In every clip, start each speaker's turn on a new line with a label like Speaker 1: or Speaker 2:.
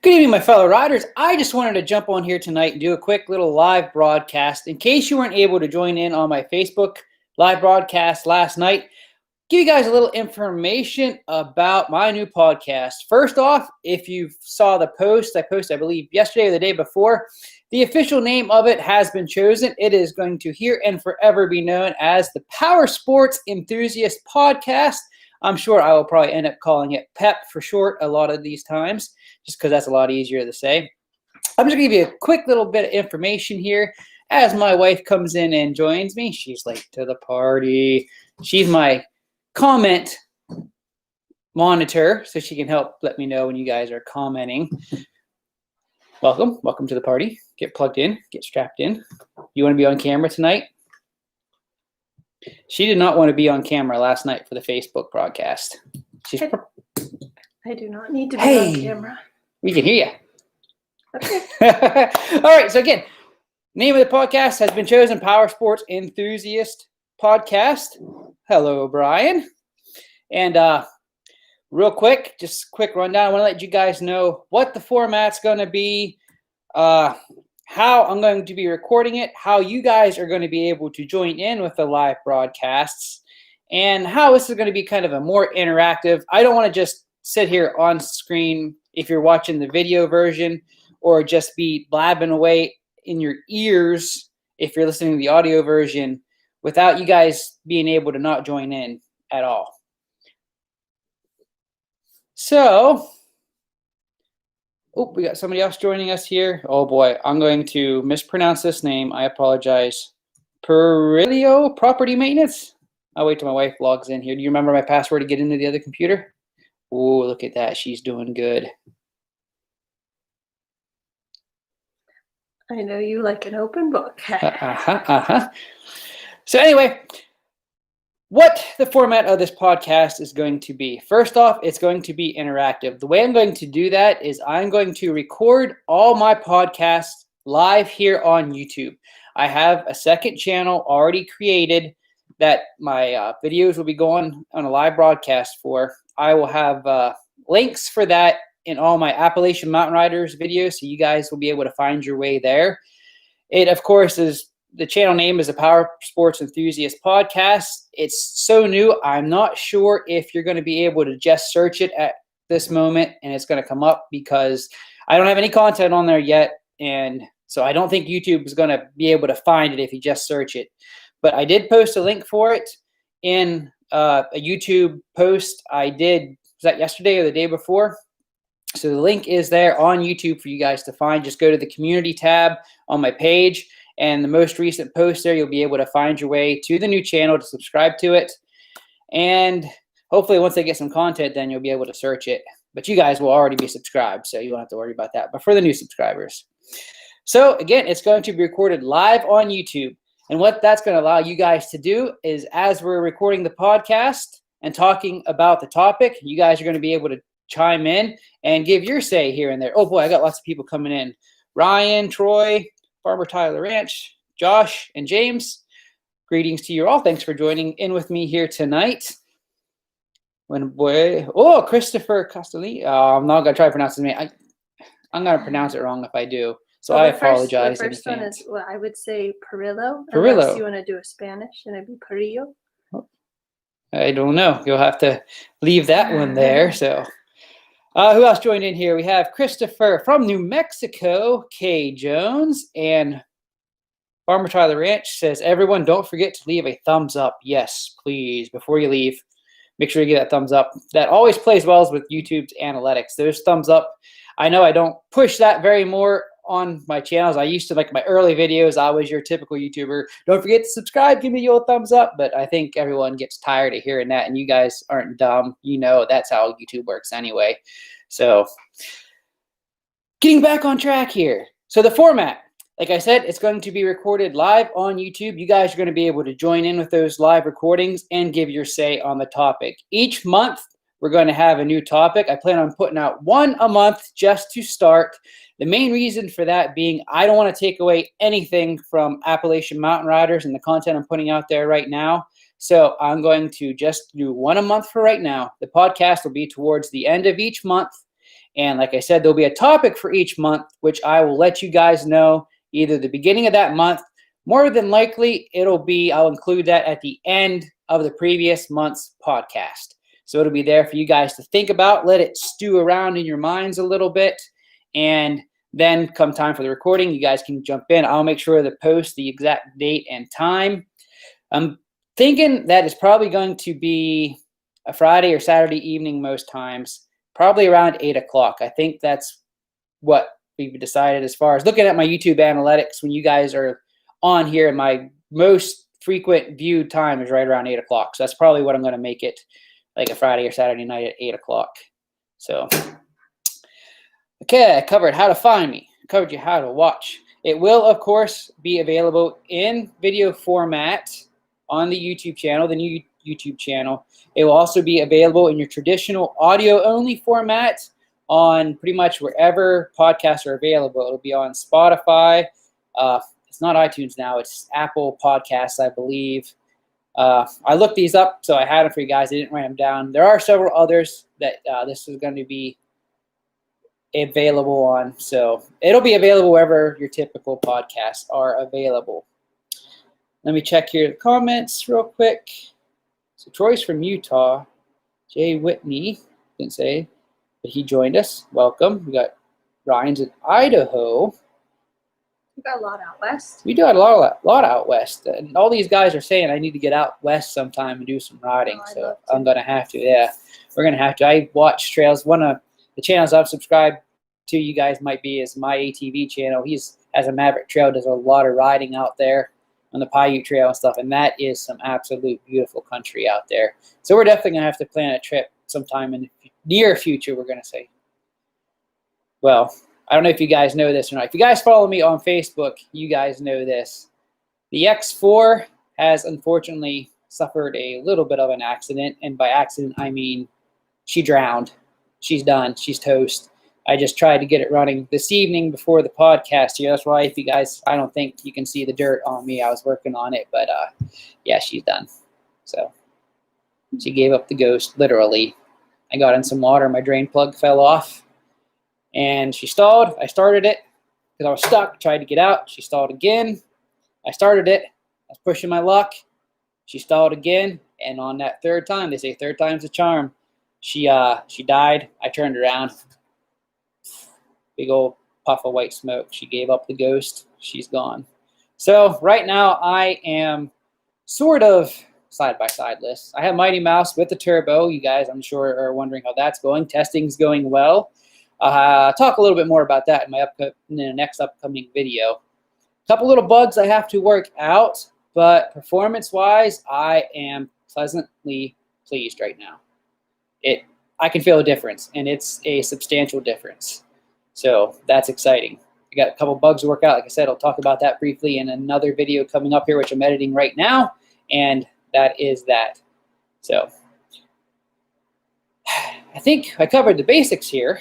Speaker 1: Good evening, my fellow riders. I just wanted to jump on here tonight and do a quick little live broadcast. In case you weren't able to join in on my Facebook live broadcast last night, give you guys a little information about my new podcast. First off, if you saw the post I posted, I believe, yesterday or the day before, the official name of it has been chosen. It is going to here and forever be known as the Powersports Enthusiast Podcast. I'm sure I will probably end up calling it P.E.P for short a lot of these times, just because that's a lot easier to say. I'm just going to give you a quick little bit of information here as my wife comes in and joins me. She's late to the party. She's my comment monitor, so she can help let me know when you guys are commenting. Welcome to the party. Get plugged in, get strapped in. You want to be on camera tonight? She did not want to be on camera last night for the Facebook broadcast.
Speaker 2: I do not need to be on camera.
Speaker 1: We can hear you.
Speaker 2: Okay.
Speaker 1: All right. So again, name of the podcast has been chosen, Powersports Enthusiast Podcast. Hello, Brian. And real quick, just quick rundown. I want to let you guys know what the format's going to be, how I'm going to be recording it, how you guys are going to be able to join in with the live broadcasts, and how this is going to be kind of a more interactive. I don't want to just sit here on screen if you're watching the video version, or just be blabbing away in your ears if you're listening to the audio version without you guys being able to not join in at all. So, we got somebody else joining us here. Oh boy, I'm going to mispronounce this name. I apologize. Perillo Property Maintenance. I'll wait till my wife logs in here. Do you remember my password to get into the other computer? Oh, look at that. She's doing good.
Speaker 2: I know you like an open book.
Speaker 1: So anyway, what the format of this podcast is going to be. First off, it's going to be interactive. The way I'm going to do that is I'm going to record all my podcasts live here on YouTube. I have a second channel already created that my videos will be going on a live broadcast for. I will have links for that in all my Appalachian Mountain Riders videos, so you guys will be able to find your way there. It, of course, is the channel name is the Powersports Enthusiast Podcast. It's so new, I'm not sure if you're going to be able to just search it at this moment and it's going to come up, because I don't have any content on there yet, and so I don't think YouTube is going to be able to find it if you just search it. But I did post a link for it in a YouTube post I did, was that yesterday or the day before? So the link is there on YouTube for you guys to find. Just go to the community tab on my page, and the most recent post there, you'll be able to find your way to the new channel to subscribe to it. And hopefully once they get some content, then you'll be able to search it. But you guys will already be subscribed, so you don't have to worry about that. But for the new subscribers. So again, it's going to be recorded live on YouTube. And what that's going to allow you guys to do is, as we're recording the podcast and talking about the topic, you guys are going to be able to chime in and give your say here and there. Oh boy, I got lots of people coming in. Ryan, Troy, Farmer Tyler Ranch, Josh, and James. Greetings to you all. Thanks for joining in with me here tonight. Christopher Castelli. I'm not going to try to pronounce his name. I'm going to pronounce it wrong if I do. So I apologize.
Speaker 2: The first one is, I would say Perillo.
Speaker 1: Perillo.
Speaker 2: Unless you want to do a Spanish, and it'd be Perillo.
Speaker 1: I don't know. You'll have to leave that one there. So, who else joined in here? We have Christopher from New Mexico, Kay Jones, and Farmer Tyler Ranch says, everyone, don't forget to leave a thumbs up. Yes, please. Before you leave, make sure you get that thumbs up. That always plays well with YouTube's analytics. Those thumbs up. I know I don't push that very more on my channels. I used to, like my early videos, I was your typical YouTuber. Don't forget to subscribe, give me your thumbs up. But I think everyone gets tired of hearing that, and you guys aren't dumb. You know that's how YouTube works anyway. So getting back on track here. So the format, like I said, it's going to be recorded live on YouTube. You guys are going to be able to join in with those live recordings and give your say on the topic. Each month, we're going to have a new topic. I plan on putting out one a month just to start. The main reason for that being I don't want to take away anything from Appalachian Mountain Riders and the content I'm putting out there right now. So I'm going to just do one a month for right now. The podcast will be towards the end of each month, And like I said, there'll be a topic for each month, which I will let you guys know either the beginning of that month. More than likely, I'll include that at the end of the previous month's podcast. So it'll be there for you guys to think about, let it stew around in your minds a little bit. And then come time for the recording, you guys can jump in. I'll make sure to post the exact date and time. I'm thinking that it's probably going to be a Friday or Saturday evening most times, probably around 8 o'clock. I think that's what we've decided as far as looking at my YouTube analytics. When you guys are on here, my most frequent viewed time is right around 8 o'clock. So that's probably what I'm going to make it, like a Friday or Saturday night at 8 o'clock. So, okay, I covered how to find me. I covered you how to watch. It will, of course, be available in video format on the YouTube channel, the new YouTube channel. It will also be available in your traditional audio-only format on pretty much wherever podcasts are available. It'll be on Spotify. It's not iTunes now. It's Apple Podcasts, I believe. I looked these up, so I had them for you guys. I didn't write them down. There are several others that this is going to be available on. So it'll be available wherever your typical podcasts are available. Let me check here the comments real quick. So Troy's from Utah. Jay Whitney, didn't say, but he joined us. Welcome. We got Ryan's in Idaho.
Speaker 2: We got a lot out west.
Speaker 1: We do have a lot out west. And all these guys are saying I need to get out west sometime and do some riding. So I'm going to have to. Yeah, we're going to have to. I watch trails. One of the channels I've subscribed to, you guys might be, is my ATV channel. He's has a Maverick Trail, does a lot of riding out there on the Paiute Trail and stuff, and that is some absolute beautiful country out there. So we're definitely going to have to plan a trip sometime in the near future, we're going to say. Well, I don't know if you guys know this or not. If you guys follow me on Facebook, you guys know this. The X4 has unfortunately suffered a little bit of an accident, and by accident, I mean she drowned. She's done. She's toast. I just tried to get it running this evening before the podcast here. That's why, if you guys, I don't think you can see the dirt on me. I was working on it, but yeah, she's done. So she gave up the ghost, literally. I got in some water. My drain plug fell off, and she stalled. I started it because I was stuck. Tried to get out. She stalled again. I started it. I was pushing my luck. She stalled again, and on that third time, they say third time's a charm. She died. I turned around. Big old puff of white smoke. She gave up the ghost. She's gone. So right now I am sort of side-by-side-less. I have Mighty Mouse with the turbo. You guys, I'm sure, are wondering how that's going. Testing's going well. Talk a little bit more about that in the next upcoming video. A couple little bugs I have to work out, but performance-wise, I am pleasantly pleased right now. I can feel a difference, and it's a substantial difference. So that's exciting. I got a couple bugs to work out. Like I said, I'll talk about that briefly in another video coming up here, which I'm editing right now, and that is that. So I think I covered the basics here.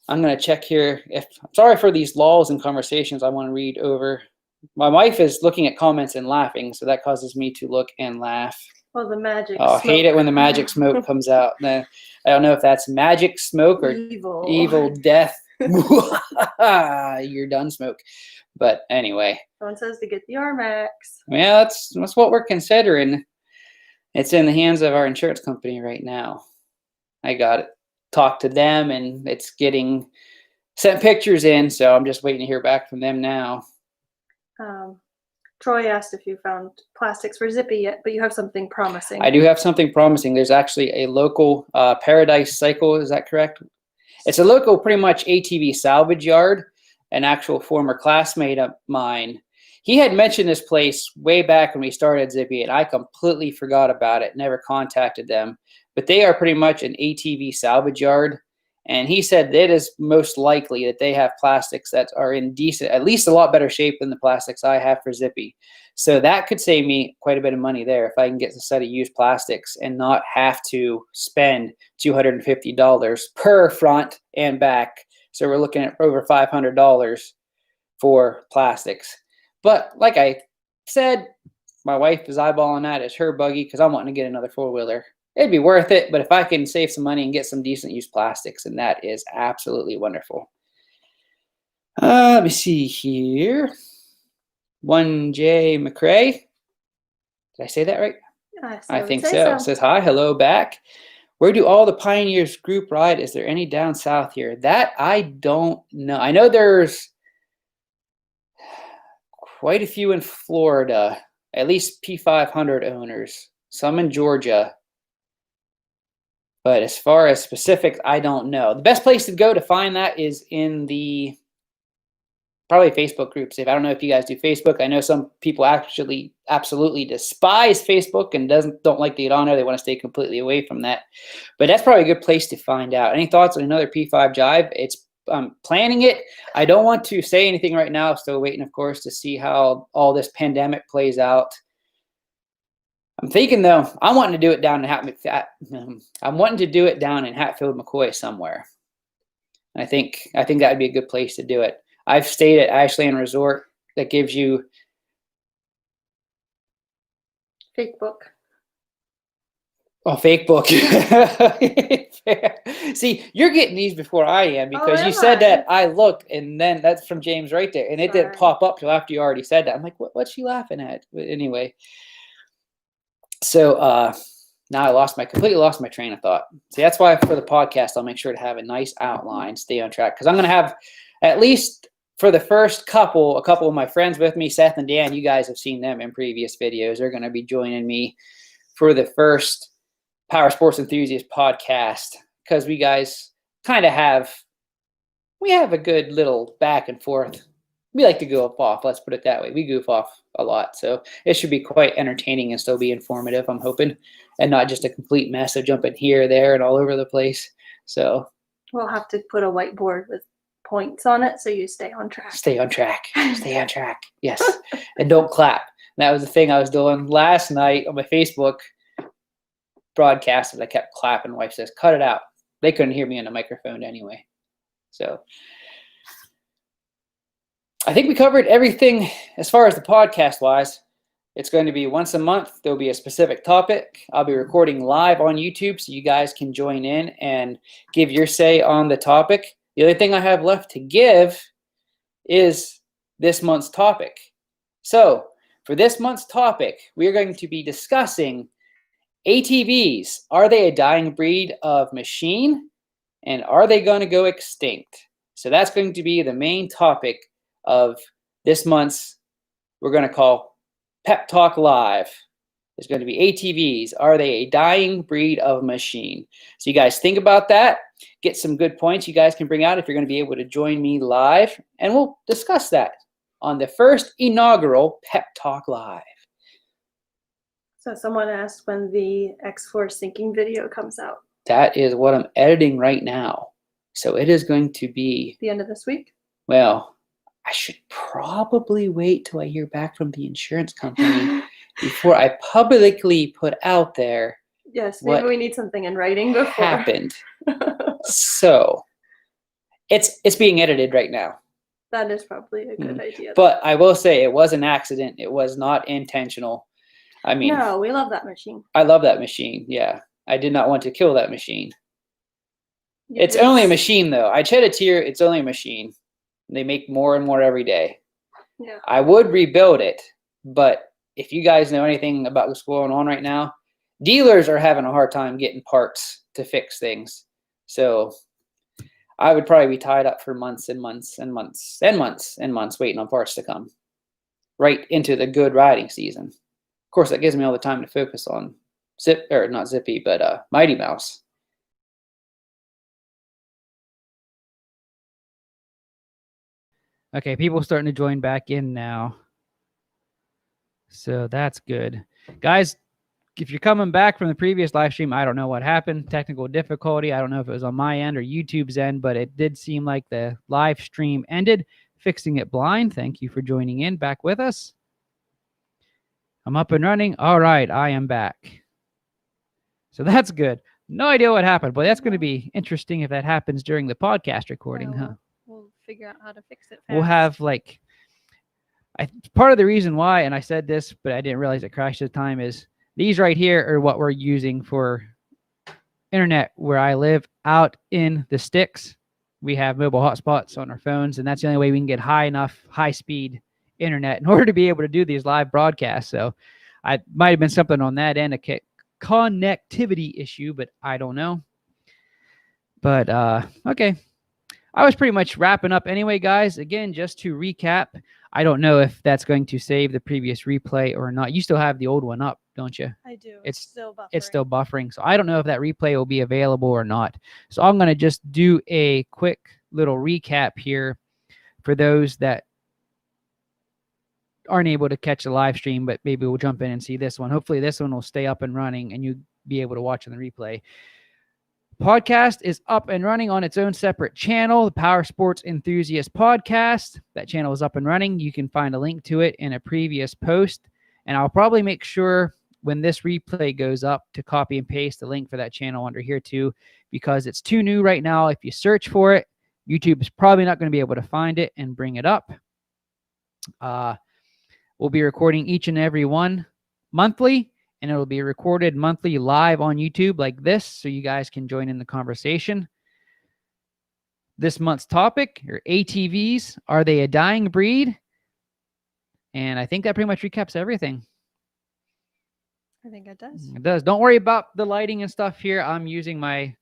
Speaker 1: I'm going to check here. I'm sorry for these lulls in conversations. I want to read over. My wife is looking at comments and laughing, so that causes me to look and laugh.
Speaker 2: Well, the magic
Speaker 1: smoke. I hate it when the magic smoke comes out. I don't know if that's magic smoke or evil death. You're done smoke. But anyway.
Speaker 2: Someone says to get the RMAX.
Speaker 1: Yeah, that's what we're considering. It's in the hands of our insurance company right now. I got it. Talked to them, and it's getting sent pictures in, so I'm just waiting to hear back from them now.
Speaker 2: Troy asked if you found plastics for Zippy yet, but you have something promising.
Speaker 1: I do have something promising. There's actually a local Paradise Cycle. Is that correct? It's a local, pretty much ATV salvage yard. An actual former classmate of mine. He had mentioned this place way back when we started Zippy, and I completely forgot about it. Never contacted them. But they are pretty much an ATV salvage yard. And he said that it is most likely that they have plastics that are in decent, at least a lot better shape than the plastics I have for Zippy. So that could save me quite a bit of money there if I can get a set of used plastics and not have to spend $250 per front and back. So we're looking at over $500 for plastics. But like I said, my wife is eyeballing that as her buggy because I'm wanting to get another four-wheeler. it'd be worth it. But if I can save some money and get some decent used plastics, then that is absolutely wonderful. Let me see here. 1J McCrae. Did I say that right? I think so. Says hi, hello back. Where do all the Pioneers group ride? Is there any down south here? That I don't know. I know there's quite a few in Florida, at least P500 owners, some in Georgia. But as far as specifics, I don't know. The best place to go to find that is in the probably Facebook groups. I don't know if you guys do Facebook. I know some people actually absolutely despise Facebook and don't like to get on there. They want to stay completely away from that. But that's probably a good place to find out. Any thoughts on another P5 Jive? I'm planning it. I don't want to say anything right now. Still waiting, of course, to see how all this pandemic plays out. I'm thinking though, I'm wanting to do it down in Hatfield, McCoy somewhere. And I think that would be a good place to do it. I've stayed at Ashland Resort. That gives you
Speaker 2: fake book.
Speaker 1: Oh, fake book. See, you're getting these before I am because you said that I looked, and then that's from James right there, and it didn't pop up till after you already said that. I'm like, what's she laughing at? But anyway, so now I completely lost my train of thought. See, that's why for the podcast, I'll make sure to have a nice outline, stay on track, because I'm going to have at least for the first a couple of my friends with me, Seth and Dan. You guys have seen them in previous videos. They're going to be joining me for the first Powersports Enthusiast Podcast, because we guys kind of have a good little back and forth. We like to goof off, let's put it that way. We goof off a lot, so it should be quite entertaining and still be informative, I'm hoping, and not just a complete mess of jumping here, there, and all over the place. So
Speaker 2: we'll have to put a whiteboard with points on it so you stay on track.
Speaker 1: Stay on track. Stay on track. Yes. And don't clap. That was the thing I was doing last night on my Facebook broadcast. I kept clapping. My wife says, cut it out. They couldn't hear me on the microphone anyway. So I think we covered everything as far as the podcast wise. It's going to be once a month. There'll be a specific topic. I'll be recording live on YouTube so you guys can join in and give your say on the topic. The only thing I have left to give is this month's topic. So for this month's topic, we are going to be discussing ATVs. Are they a dying breed of machine? And are they going to go extinct? So that's going to be the main topic of this month's, we're going to call Pep Talk Live. It's going to be ATVs. Are they a dying breed of machine? So you guys think about that. Get some good points you guys can bring out if you're going to be able to join me live. And we'll discuss that on the first inaugural Pep Talk Live.
Speaker 2: So someone asked when the X4 sinking video comes out.
Speaker 1: That is what I'm editing right now. So it is going to be
Speaker 2: the end of this week?
Speaker 1: Well, I should probably wait till I hear back from the insurance company before I publicly put out there.
Speaker 2: Yes, maybe we need something in writing before
Speaker 1: happened. So it's being edited right now.
Speaker 2: That is probably a good idea.
Speaker 1: But I will say it was an accident. It was not intentional. I mean,
Speaker 2: no, we love that machine.
Speaker 1: I love that machine. Yeah. I did not want to kill that machine. It's only a machine though. I shed a tear. It's only a machine. They make more and more every day.
Speaker 2: Yeah.
Speaker 1: I would rebuild it, but if you guys know anything about what's going on right now, dealers are having a hard time getting parts to fix things. So I would probably be tied up for months and months and months and months and months waiting on parts to come right into the good riding season. Of course, that gives me all the time to focus on not Zippy, but Mighty Mouse. Okay, people starting to join back in now. So that's good. Guys, if you're coming back from the previous live stream, I don't know what happened. Technical difficulty. I don't know if it was on my end or YouTube's end, but it did seem like the live stream ended. Fixing it blind. Thank you for joining in back with us. I'm up and running. All right, I am back. So that's good. No idea what happened, but that's going to be interesting if that happens during the podcast recording, huh?
Speaker 2: We'll figure out how to fix it fast.
Speaker 1: We'll have part of the reason why, and I said this, but I didn't realize it crashed at the time, is these right here are what we're using for internet where I live out in the sticks. We have mobile hotspots on our phones, and that's the only way we can get high speed internet in order to be able to do these live broadcasts. So I might have been something on that end, a connectivity issue, but I don't know. But okay. I was pretty much wrapping up anyway, guys. Again, just to recap, I don't know if that's going to save the previous replay or not. You still have the old one up, don't you?
Speaker 2: I do.
Speaker 1: It's
Speaker 2: still buffering.
Speaker 1: It's still buffering. So I don't know if that replay will be available or not. So I'm going to just do a quick little recap here for those that aren't able to catch the live stream, but maybe we'll jump in and see this one. Hopefully this one will stay up and running and you'll be able to watch on the replay. Podcast is up and running on its own separate channel, the Powersports Enthusiast Podcast. That channel is up and running. You can find a link to it in a previous post. And I'll probably make sure when this replay goes up to copy and paste the link for that channel under here too, because it's too new right now. If you search for it, YouTube is probably not going to be able to find it and bring it up. We'll be recording each and every one monthly, and it'll be recorded monthly live on YouTube like this, so you guys can join in the conversation. This month's topic are ATVs. Are they a dying breed? And I think that pretty much recaps everything.
Speaker 2: I think it does.
Speaker 1: It does. Don't worry about the lighting and stuff here. I'm using my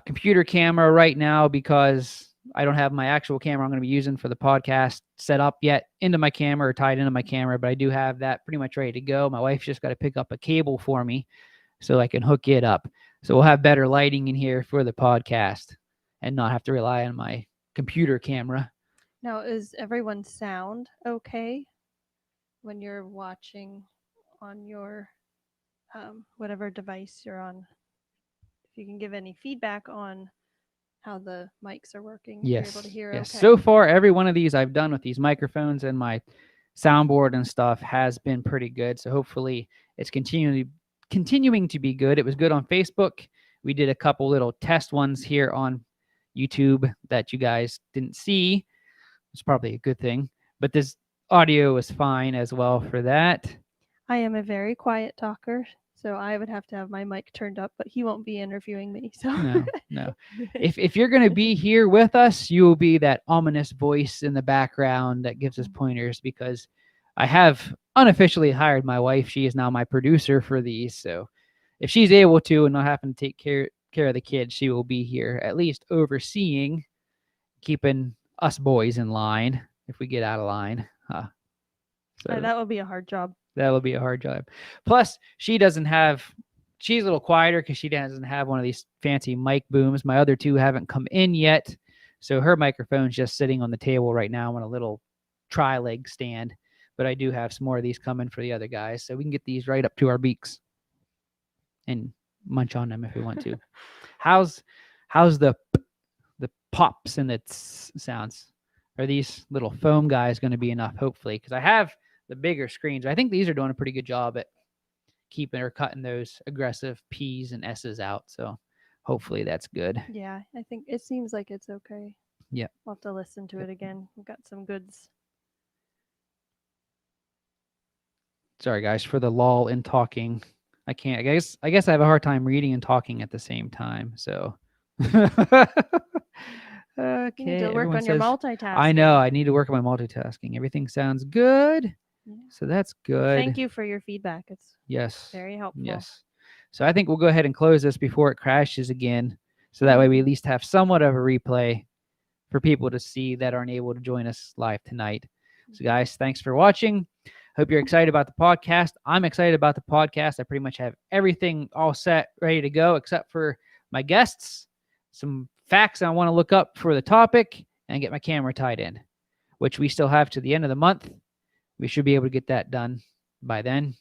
Speaker 1: computer camera right now because I don't have my actual camera I'm going to be using for the podcast set up yet into my camera or tied into my camera, but I do have that pretty much ready to go. My wife's just got to pick up a cable for me so I can hook it up. So we'll have better lighting in here for the podcast and not have to rely on my computer camera.
Speaker 2: Now, is everyone's sound okay when you're watching on your whatever device you're on? If you can give any feedback on how the mics are working.
Speaker 1: Yes.
Speaker 2: You're able to hear.
Speaker 1: Yes.
Speaker 2: Okay.
Speaker 1: So far, every one of these I've done with these microphones and my soundboard and stuff has been pretty good. So hopefully it's continuing to be good. It was good on Facebook. We did a couple little test ones here on YouTube that you guys didn't see. It's probably a good thing. But this audio is fine as well for that.
Speaker 2: I am a very quiet talker, so I would have to have my mic turned up, but he won't be interviewing me. So
Speaker 1: No. If you're going to be here with us, you will be that ominous voice in the background that gives us pointers, because I have unofficially hired my wife. She is now my producer for these. So if she's able to and not having to take care of the kids, she will be here at least overseeing, keeping us boys in line if we get out of line. So
Speaker 2: that would be a hard job.
Speaker 1: That will be a hard job. Plus, she's a little quieter because she doesn't have one of these fancy mic booms. My other two haven't come in yet. So her microphone's just sitting on the table right now on a little tri-leg stand. But I do have some more of these coming for the other guys. So we can get these right up to our beaks and munch on them if we want to. How's the pops and the sounds? Are these little foam guys going to be enough, hopefully? Because I have the bigger screens. I think these are doing a pretty good job at keeping or cutting those aggressive P's and S's out. So hopefully that's good.
Speaker 2: Yeah, I think it seems like it's okay.
Speaker 1: Yeah.
Speaker 2: We'll have to listen to it again. We've got some goods.
Speaker 1: Sorry guys for the lull in talking. I guess I have a hard time reading and talking at the same time. So okay.
Speaker 2: You need to work on your multitasking.
Speaker 1: I know. I need to work on my multitasking. Everything sounds good. Yeah. So that's good.
Speaker 2: Thank you for your feedback. It's very helpful.
Speaker 1: Yes. So I think we'll go ahead and close this before it crashes again. So that way we at least have somewhat of a replay for people to see that aren't able to join us live tonight. So guys, thanks for watching. Hope you're excited about the podcast. I'm excited about the podcast. I pretty much have everything all set, ready to go, except for my guests, some facts I want to look up for the topic, and get my camera tied in, which we still have to the end of the month. We should be able to get that done by then.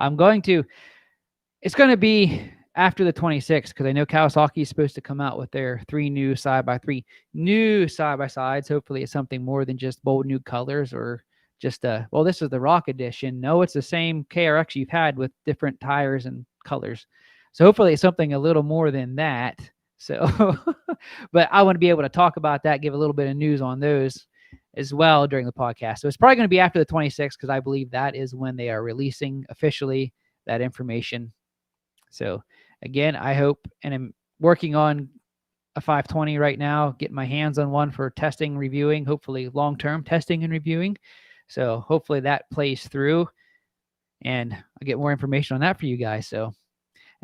Speaker 1: It's going to be after the 26th, because I know Kawasaki is supposed to come out with their 3 new side-by-3 new side-by-sides. Hopefully it's something more than just bold new colors or just this is the Rock Edition. No, it's the same KRX you've had with different tires and colors. So hopefully it's something a little more than that. So, but I want to be able to talk about that, give a little bit of news on those as well during the podcast. So it's probably going to be after the 26th, because I believe that is when they are releasing officially that information. So again, I hope, and I'm working on a 520 right now, getting my hands on one for testing, reviewing, hopefully long-term testing and reviewing. So hopefully that plays through, and I'll get more information on that for you guys. So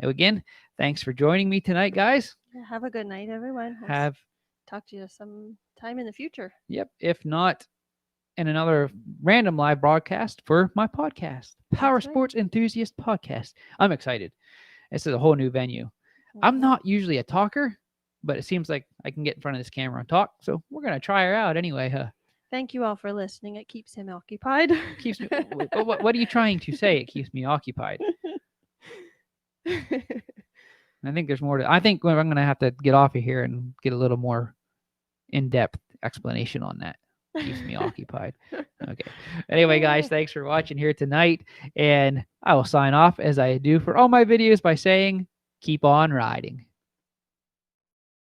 Speaker 1: again, thanks for joining me tonight, guys.
Speaker 2: Yeah, have a good night, everyone.
Speaker 1: Have
Speaker 2: talk to you some time in the future.
Speaker 1: Yep. If not, in another random live broadcast for my podcast, Powersports Enthusiast Podcast. I'm excited. This is a whole new venue. I'm not usually a talker, but it seems like I can get in front of this camera and talk. So we're going to try her out anyway.
Speaker 2: Thank you all for listening. It keeps him occupied.
Speaker 1: Keeps me. What are you trying to say? It keeps me occupied. I think there's more to. I think I'm going to have to get off of here and get a little more in-depth explanation on that. Keeps me occupied. Okay. Anyway, guys, thanks for watching here tonight. And I will sign off as I do for all my videos by saying, keep on riding.